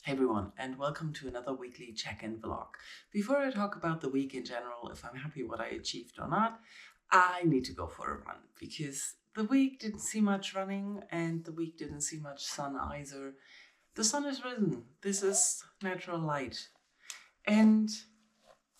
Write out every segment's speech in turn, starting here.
Hey everyone, and welcome to another weekly check-in vlog. Before I talk about the week in general, if I'm happy what I achieved or not, I need to go for a run because the week didn't see much running and the week didn't see much sun either. The sun has risen. This is natural light. And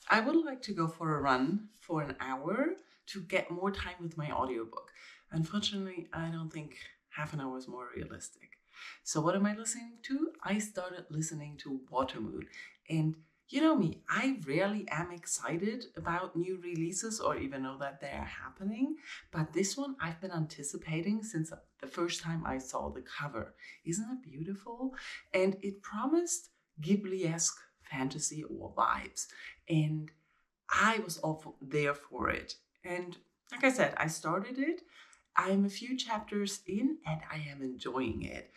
I would like to go for a run for an hour to get more time with my audiobook. Unfortunately, I don't think half an hour is more realistic. So what am I listening to? I started listening to Watermoon. And you know me, I rarely am excited about new releases or even know that they're happening. But this one I've been anticipating since the first time I saw the cover. Isn't it beautiful? And it promised Ghibli-esque fantasy or vibes. And I was all there for it. And like I said, I started it. I'm a few chapters in and I am enjoying it.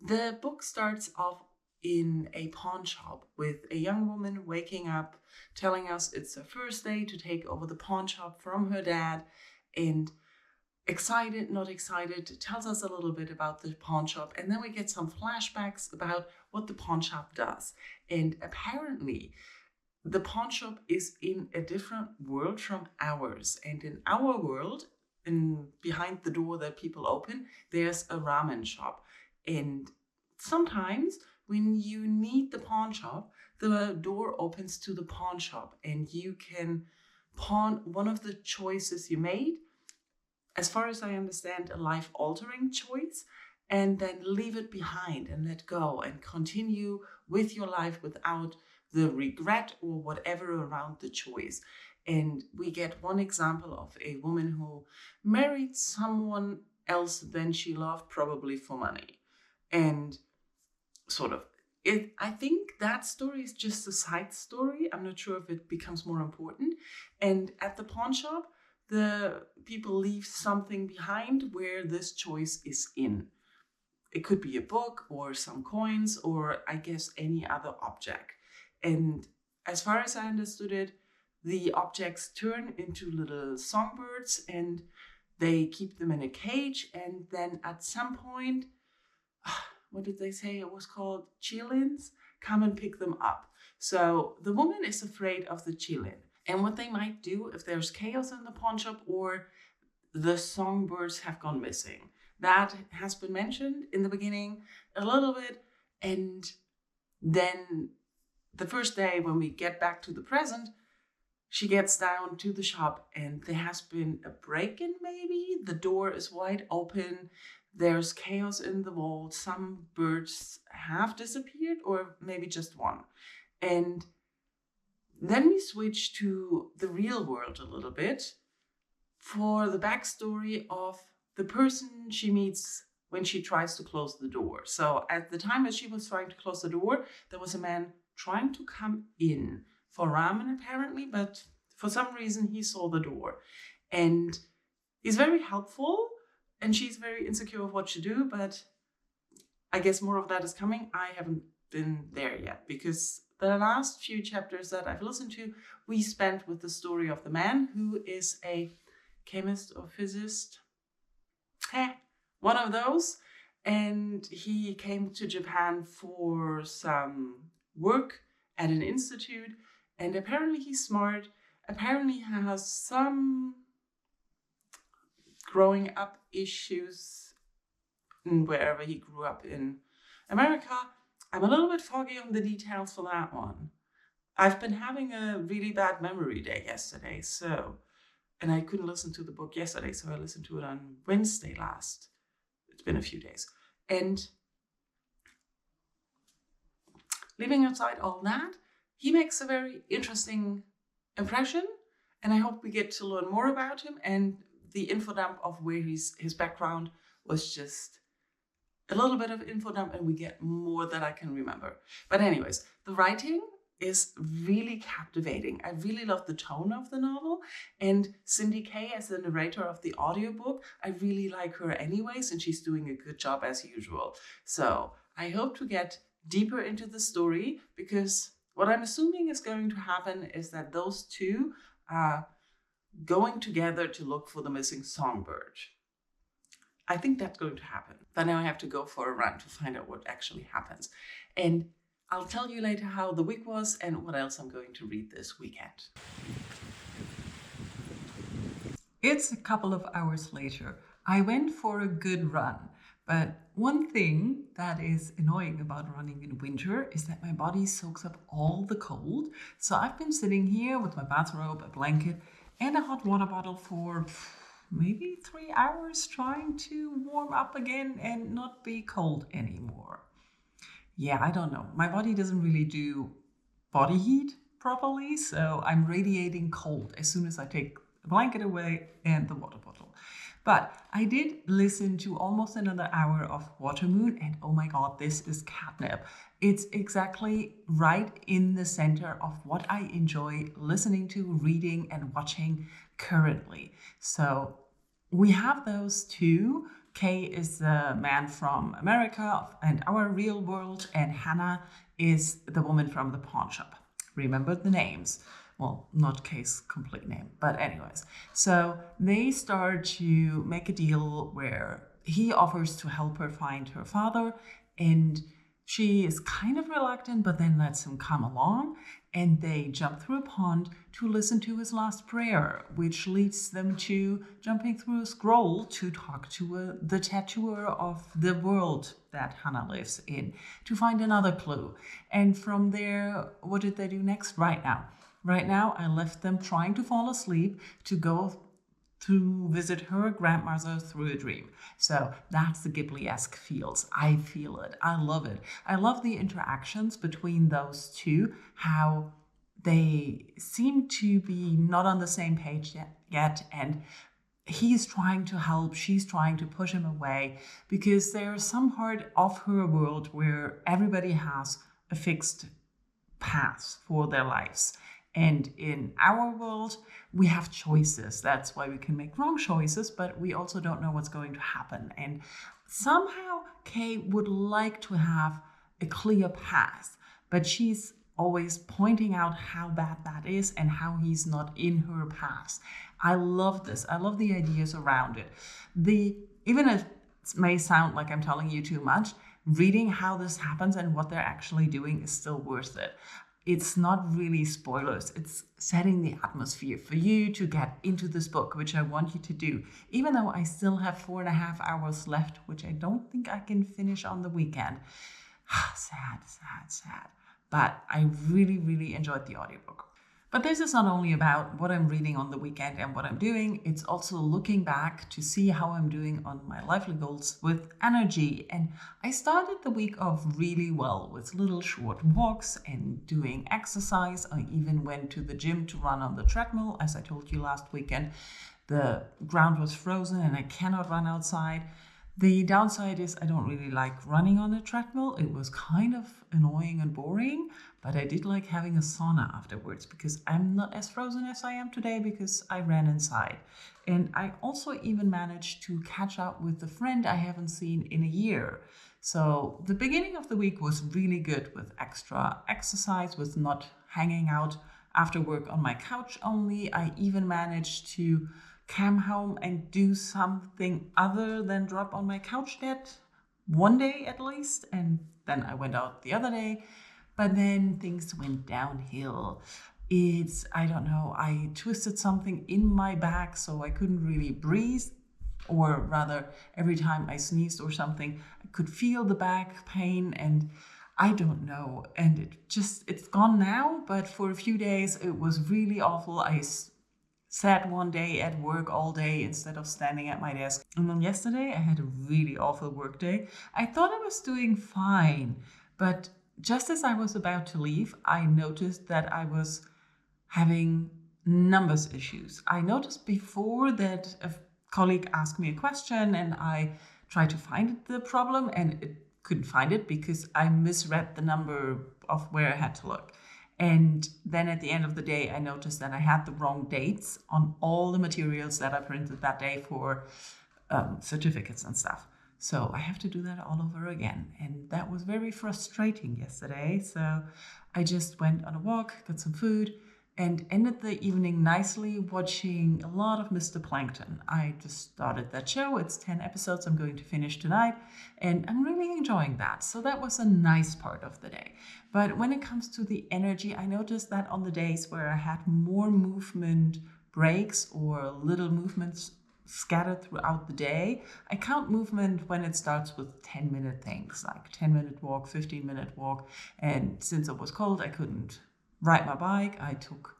The book starts off in a pawn shop with a young woman waking up, telling us it's her first day to take over the pawn shop from her dad, and excited, not excited, tells us a little bit about the pawn shop, and then we get some flashbacks about what the pawn shop does. And apparently, the pawn shop is in a different world from ours. And in our world, behind the door that people open, there's a ramen shop. And sometimes when you need the pawn shop, the door opens to the pawn shop and you can pawn one of the choices you made, as far as I understand, a life-altering choice, and then leave it behind and let go and continue with your life without the regret or whatever around the choice. And we get one example of a woman who married someone else than she loved, probably for money. And sort of, I think that story is just a side story. I'm not sure if it becomes more important. And at the pawn shop, the people leave something behind where this choice is in. It could be a book or some coins or I guess any other object. And as far as I understood it, the objects turn into little songbirds and they keep them in a cage. And then at some point, what did they say it was called? Chilins come and pick them up. So the woman is afraid of the chilin and what they might do if there's chaos in the pawn shop or the songbirds have gone missing. That has been mentioned in the beginning a little bit. And then the first day when we get back to the present, she gets down to the shop and there has been a break-in maybe. The door is wide open. There's chaos in the vault. Some birds have disappeared or maybe just one. And then we switch to the real world a little bit for the backstory of the person she meets when she tries to close the door. So at the time as she was trying to close the door, there was a man trying to come in for ramen apparently, but for some reason he saw the door. And he's very helpful and she's very insecure of what to do, but I guess more of that is coming. I haven't been there yet because the last few chapters that I've listened to, we spent with the story of the man who is a chemist or physicist, one of those. And he came to Japan for some work at an institute. And apparently he's smart. Apparently he has some growing up issues wherever he grew up in America. I'm a little bit foggy on the details for that one. I've been having a really bad memory day yesterday, and I couldn't listen to the book yesterday, so I listened to it on Wednesday last. It's been a few days. And leaving aside all that, he makes a very interesting impression, and I hope we get to learn more about him. And the info dump of where his background was just a little bit of info dump, and we get more that I can remember. But anyways, the writing is really captivating. I really love the tone of the novel, and Cindy Kay as the narrator of the audiobook, I really like her anyways, and she's doing a good job as usual. So I hope to get deeper into the story because what I'm assuming is going to happen is that those two are going together to look for the missing songbird. I think that's going to happen. But now I have to go for a run to find out what actually happens. And I'll tell you later how the week was and what else I'm going to read this weekend. It's a couple of hours later. I went for a good run. But one thing that is annoying about running in winter is that my body soaks up all the cold. So I've been sitting here with my bathrobe, a blanket, and a hot water bottle for maybe 3 hours trying to warm up again and not be cold anymore. Yeah, I don't know. My body doesn't really do body heat properly, so I'm radiating cold as soon as I take the blanket away and the water bottle. But I did listen to almost another hour of Watermoon, and oh my god, this is catnip. It's exactly right in the center of what I enjoy listening to, reading, and watching currently. So we have those two. Kay is the man from America and our real world, and Hannah is the woman from the pawn shop. Remember the names. Well, not Kay's complete name, but anyways. So they start to make a deal where he offers to help her find her father, and she is kind of reluctant, but then lets him come along, and they jump through a pond to listen to his last prayer, which leads them to jumping through a scroll to talk to the tattooer of the world that Hannah lives in to find another clue. And from there, what did they do next? Right now, I left them trying to fall asleep to go to visit her grandmother through a dream. So that's the Ghibli-esque feels. I feel it. I love it. I love the interactions between those two, how they seem to be not on the same page yet, and he's trying to help, she's trying to push him away, because there's some part of her world where everybody has a fixed path for their lives. And in our world, we have choices. That's why we can make wrong choices, but we also don't know what's going to happen. And somehow Kay would like to have a clear path, but she's always pointing out how bad that is and how he's not in her path. I love this. I love the ideas around it. Even if it may sound like I'm telling you too much, reading how this happens and what they're actually doing is still worth it. It's not really spoilers. It's setting the atmosphere for you to get into this book, which I want you to do. Even though I still have 4.5 hours left, which I don't think I can finish on the weekend. Sad. But I really, really enjoyed the audiobook. But this is not only about what I'm reading on the weekend and what I'm doing, it's also looking back to see how I'm doing on my lively goals with energy. And I started the week off really well with little short walks and doing exercise. I even went to the gym to run on the treadmill. As I told you last weekend, the ground was frozen and I cannot run outside. The downside is I don't really like running on a treadmill. It was kind of annoying and boring, but I did like having a sauna afterwards because I'm not as frozen as I am today because I ran inside. And I also even managed to catch up with a friend I haven't seen in a year. So the beginning of the week was really good with extra exercise, with not hanging out after work on my couch only. I even managed to come home and do something other than drop on my couch that one day at least, and then I went out the other day, but then things went downhill. I don't know, I twisted something in my back so I couldn't really breathe, or rather every time I sneezed or something I could feel the back pain, and I don't know, and it's gone now, but for a few days it was really awful. I sat one day at work all day instead of standing at my desk. And then yesterday I had a really awful work day. I thought I was doing fine, but just as I was about to leave, I noticed that I was having numbers issues. I noticed before that a colleague asked me a question and I tried to find the problem and it couldn't find it because I misread the number of where I had to look. And then at the end of the day, I noticed that I had the wrong dates on all the materials that I printed that day for certificates and stuff. So I have to do that all over again. And that was very frustrating yesterday. So I just went on a walk, got some food, and ended the evening nicely watching a lot of Mr. Plankton. I just started that show. It's 10 episodes I'm going to finish tonight, and I'm really enjoying that. So that was a nice part of the day. But when it comes to the energy, I noticed that on the days where I had more movement breaks or little movements scattered throughout the day, I count movement when it starts with 10-minute things, like 10-minute walk, 15-minute walk. And since it was cold, I couldn't ride my bike. I took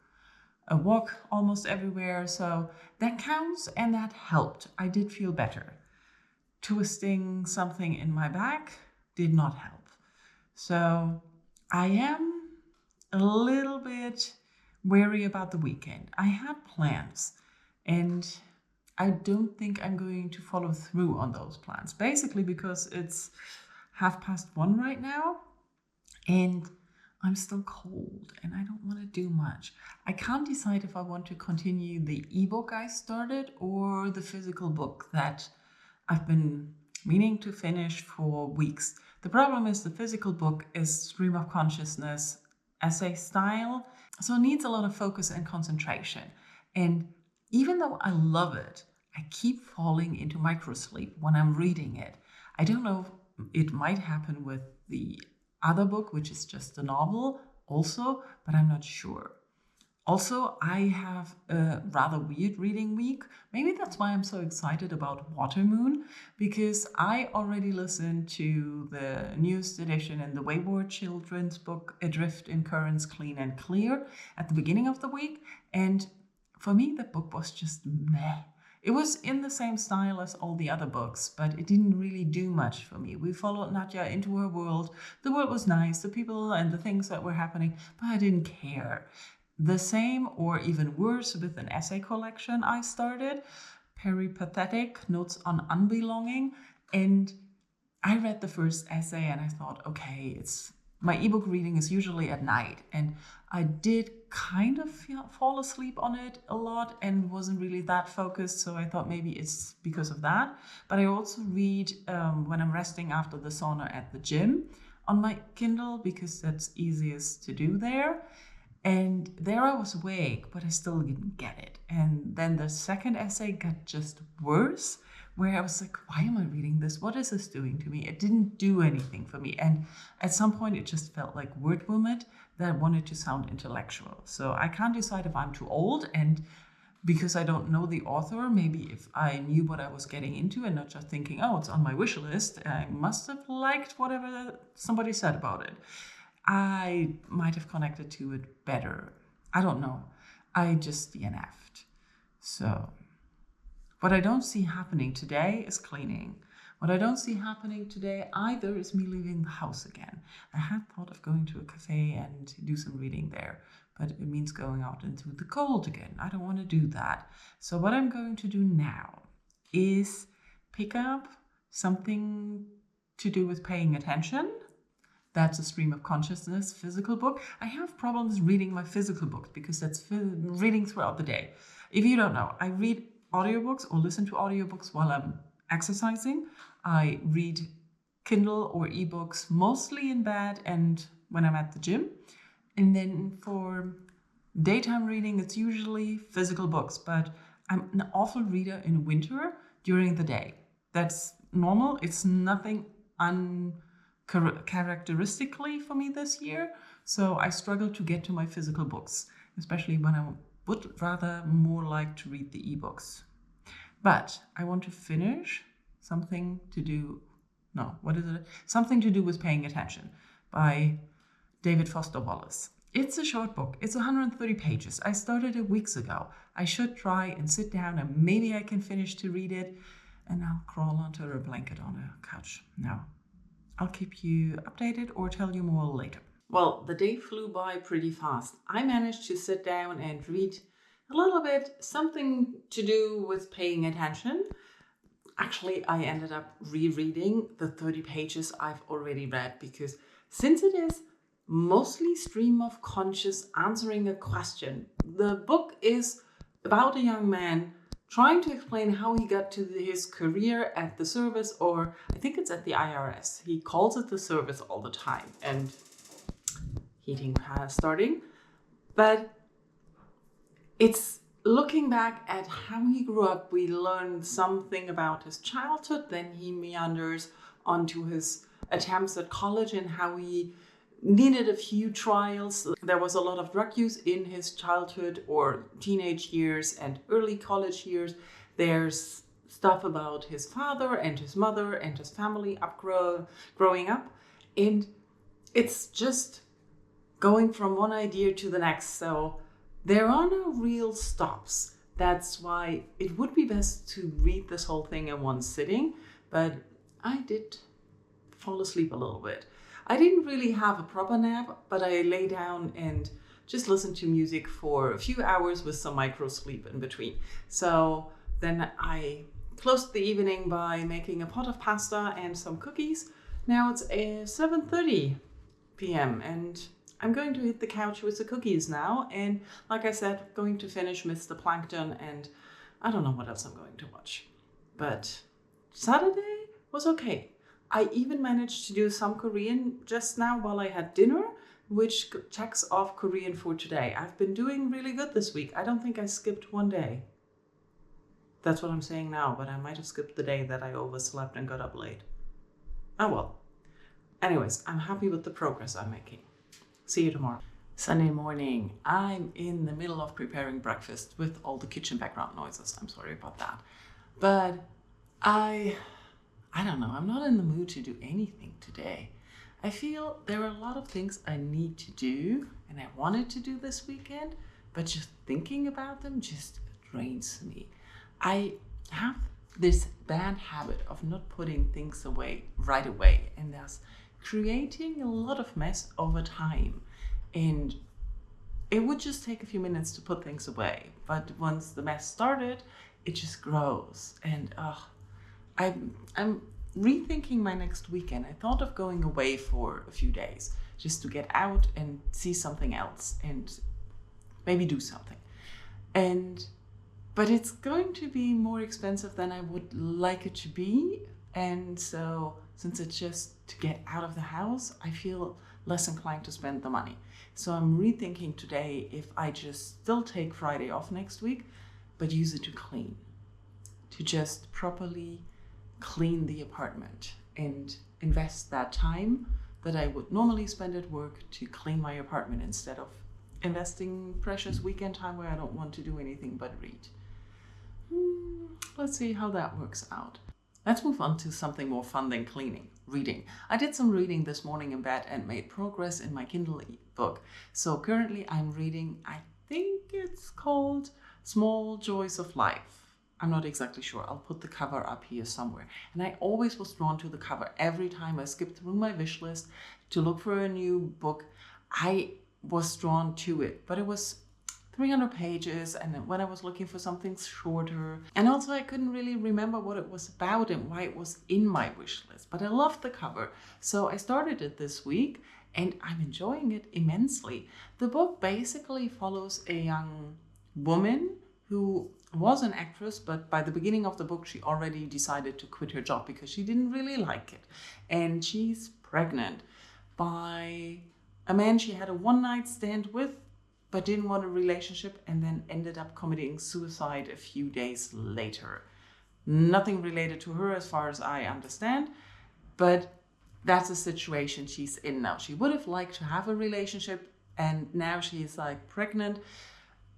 a walk almost everywhere. So that counts, and that helped. I did feel better. Twisting something in my back did not help. So I am a little bit wary about the weekend. I had plans, and I don't think I'm going to follow through on those plans. Basically because it's 1:30 right now, and I'm still cold and I don't want to do much. I can't decide if I want to continue the ebook I started or the physical book that I've been meaning to finish for weeks. The problem is the physical book is stream of consciousness essay style, so it needs a lot of focus and concentration. And even though I love it, I keep falling into microsleep when I'm reading it. I don't know if it might happen with the other book, which is just a novel also, but I'm not sure. Also, I have a rather weird reading week. Maybe that's why I'm so excited about Watermoon, because I already listened to the newest edition in the Wayward children's book, Adrift in Currents Clean and Clear, at the beginning of the week. And for me, the book was just meh. It was in the same style as all the other books, but it didn't really do much for me. We followed Nadja into her world. The world was nice, the people and the things that were happening, but I didn't care. The same or even worse with an essay collection I started, Peripathetic, Notes on Unbelonging. And I read the first essay and I thought, okay, my ebook reading is usually at night, and I did kind of fall asleep on it a lot and wasn't really that focused, so I thought maybe it's because of that. But I also read when I'm resting after the sauna at the gym on my Kindle, because that's easiest to do there. And there I was awake, but I still didn't get it. And then the second essay got just worse, where I was like, why am I reading this? What is this doing to me? It didn't do anything for me. And at some point, it just felt like word vomit that wanted to sound intellectual. So I can't decide if I'm too old, and because I don't know the author, maybe if I knew what I was getting into and not just thinking, oh, it's on my wish list, I must have liked whatever somebody said about it. I might have connected to it better. I don't know. I just DNF'd. So what I don't see happening today is cleaning. What I don't see happening today either is me leaving the house again. I had thought of going to a cafe and do some reading there, but it means going out into the cold again. I don't want to do that. So what I'm going to do now is pick up something to do with paying attention. That's a stream of consciousness physical book. I have problems reading my physical books because that's reading throughout the day. If you don't know, I read audiobooks or listen to audiobooks while I'm exercising. I read Kindle or ebooks mostly in bed and when I'm at the gym. And then for daytime reading, it's usually physical books, but I'm an awful reader in winter during the day. That's normal. It's nothing uncharacteristically for me this year. So I struggle to get to my physical books, especially when I would rather more like to read the ebooks. But I want to finish Something to Do with Paying Attention by David Foster Wallace. It's a short book. It's 130 pages. I started it weeks ago. I should try and sit down and maybe I can finish to read it, and I'll crawl onto a blanket on a couch. Now, I'll keep you updated or tell you more later. Well, the day flew by pretty fast. I managed to sit down and read a little bit, Something to Do with Paying Attention. Actually, I ended up rereading the 30 pages I've already read, because since it is mostly stream of conscious answering a question, the book is about a young man trying to explain how he got to his career at the service, or I think it's at the IRS. He calls it the service all the time, and heating starting. But it's looking back at how he grew up. We learn something about his childhood, then he meanders onto his attempts at college and how he needed a few trials. There was a lot of drug use in his childhood or teenage years and early college years. There's stuff about his father and his mother and his family growing up. And it's just going from one idea to the next. So there are no real stops. That's why it would be best to read this whole thing in one sitting. But I did fall asleep a little bit. I didn't really have a proper nap, but I lay down and just listened to music for a few hours with some micro sleep in between. So then I closed the evening by making a pot of pasta and some cookies. Now it's 7:30 p.m. and I'm going to hit the couch with the cookies now. And like I said, going to finish Mr. Plankton, and I don't know what else I'm going to watch. But Saturday was okay. I even managed to do some Korean just now while I had dinner, which checks off Korean for today. I've been doing really good this week. I don't think I skipped one day. That's what I'm saying now, but I might have skipped the day that I overslept and got up late. Oh well. Anyways, I'm happy with the progress I'm making. See you tomorrow. Sunday morning. I'm in the middle of preparing breakfast with all the kitchen background noises. I'm sorry about that. But I don't know. I'm not in the mood to do anything today. I feel there are a lot of things I need to do and I wanted to do this weekend, but just thinking about them just drains me. I have this bad habit of not putting things away right away, and thus creating a lot of mess over time. And it would just take a few minutes to put things away, but once the mess started, it just grows. And I'm rethinking my next weekend. I thought of going away for a few days just to get out and see something else and maybe do something. But it's going to be more expensive than I would like it to be. And so since it's just to get out of the house, I feel less inclined to spend the money. So I'm rethinking today if I just still take Friday off next week, but use it to clean, to just properly clean the apartment and invest that time that I would normally spend at work to clean my apartment instead of investing precious weekend time where I don't want to do anything but read. Let's see how that works out. Let's move on to something more fun than cleaning, reading. I did some reading this morning in bed and made progress in my Kindle book. So currently I'm reading, I think it's called Small Joys of Life. I'm not exactly sure. I'll put the cover up here somewhere. And I always was drawn to the cover. Every time I skipped through my wish list to look for a new book, I was drawn to it. But it was 300 pages, and then when I was looking for something shorter, and also I couldn't really remember what it was about and why it was in my wish list, but I loved the cover. So I started it this week and I'm enjoying it immensely. The book basically follows a young woman who was an actress, but by the beginning of the book she already decided to quit her job because she didn't really like it. And she's pregnant by a man she had a one-night stand with, but didn't want a relationship, and then ended up committing suicide a few days later. Nothing related to her as far as I understand, but that's the situation she's in now. She would have liked to have a relationship, and now she's like pregnant,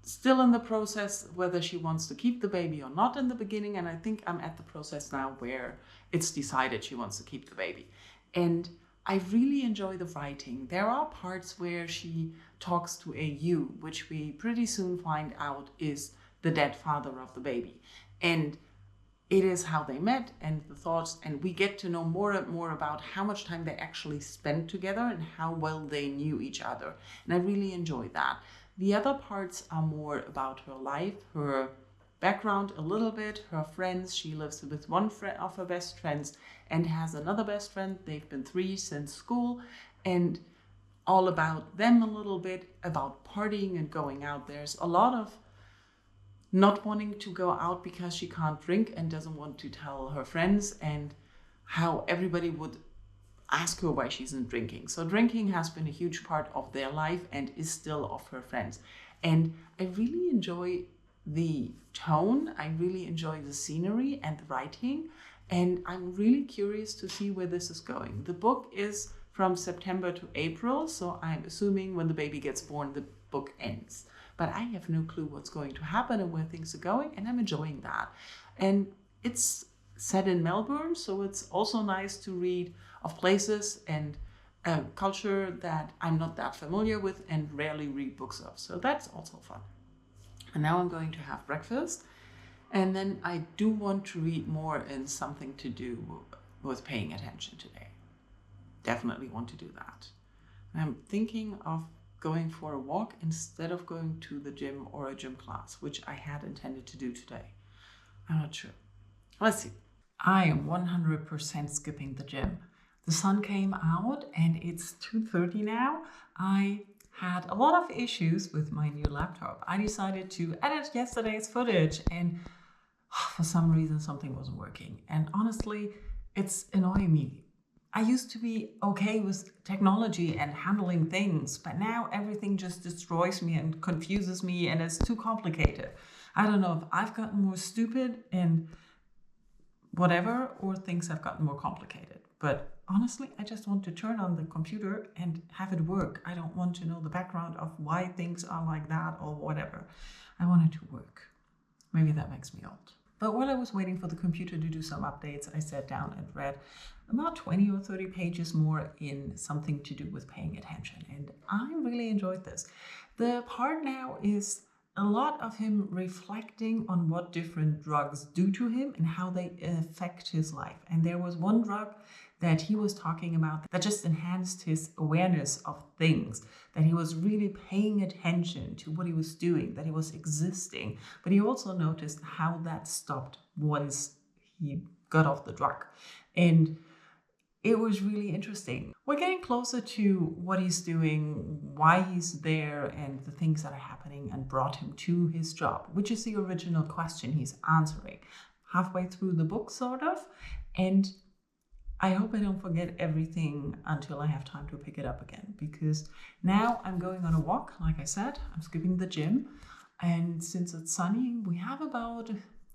still in the process whether she wants to keep the baby or not in the beginning, and I think I'm at the process now where it's decided she wants to keep the baby. And I really enjoy the writing. There are parts where she talks to a you, which we pretty soon find out is the dead father of the baby. And it is how they met and the thoughts, and we get to know more and more about how much time they actually spent together and how well they knew each other. And I really enjoy that. The other parts are more about her life, her background a little bit, her friends. She lives with one friend of her best friends and has another best friend. They've been 3 since school, and all about them a little bit, about partying and going out. There's a lot of not wanting to go out because she can't drink and doesn't want to tell her friends, and how everybody would ask her why she's not drinking. So drinking has been a huge part of their life and is still of her friends. And I really enjoy the tone. I really enjoy the scenery and the writing. And I'm really curious to see where this is going. The book is from September to April, so I'm assuming when the baby gets born, the book ends. But I have no clue what's going to happen and where things are going, and I'm enjoying that. And it's set in Melbourne, so it's also nice to read of places and culture that I'm not that familiar with and rarely read books of. So that's also fun. And now I'm going to have breakfast. And then I do want to read more in something to do with paying attention today. Definitely want to do that. I'm thinking of going for a walk instead of going to the gym or a gym class, which I had intended to do today. I'm not sure. Let's see. I am 100% skipping the gym. The sun came out and it's 2:30 now. I had a lot of issues with my new laptop. I decided to edit yesterday's footage and for some reason something wasn't working. And honestly, it's annoying me. I used to be okay with technology and handling things, but now everything just destroys me and confuses me and it's too complicated. I don't know if I've gotten more stupid and whatever, or things have gotten more complicated. But honestly, I just want to turn on the computer and have it work. I don't want to know the background of why things are like that or whatever. I want it to work. Maybe that makes me old. But while I was waiting for the computer to do some updates, I sat down and read about 20 or 30 pages more in something to do with paying attention. And I really enjoyed this. The part now is a lot of him reflecting on what different drugs do to him and how they affect his life. And there was one drug that he was talking about that just enhanced his awareness of things, that he was really paying attention to what he was doing, that he was existing. But he also noticed how that stopped once he got off the drug. And it was really interesting. We're getting closer to what he's doing, why he's there, and the things that are happening and brought him to his job, which is the original question he's answering. Halfway through the book, sort of. And I hope I don't forget everything until I have time to pick it up again, because now I'm going on a walk. Like I said, I'm skipping the gym. And since it's sunny, we have about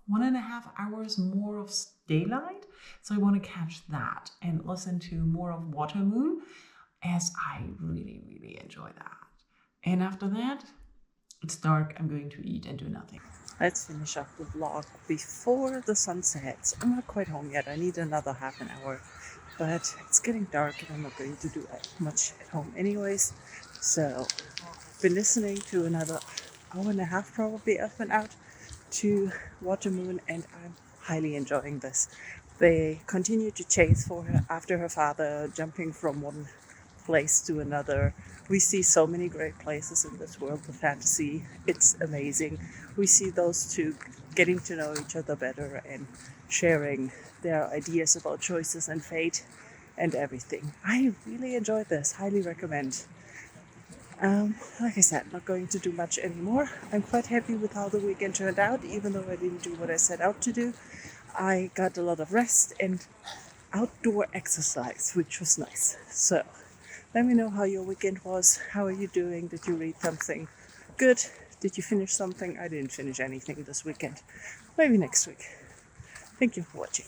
1.5 hours more of daylight. So I want to catch that and listen to more of Water Moon, as I really, really enjoy that. And after that, it's dark. I'm going to eat and do nothing. Let's finish up the vlog before the sun sets. I'm not quite home yet. I need another half an hour. But it's getting dark and I'm not going to do much at home anyways. So I've been listening to another hour and a half probably up and out to Water Moon, and I'm highly enjoying this. They continue to chase for her after her father, jumping from one place to another. We see so many great places in this world of fantasy. It's amazing. We see those two getting to know each other better and sharing their ideas about choices and fate and everything. I really enjoyed this. Highly recommend. Like I said, not going to do much anymore. I'm quite happy with how the weekend turned out, even though I didn't do what I set out to do. I got a lot of rest and outdoor exercise, which was nice. So let me know how your weekend was. How are you doing? Did you read something good? Did you finish something? I didn't finish anything this weekend. Maybe next week. Thank you for watching.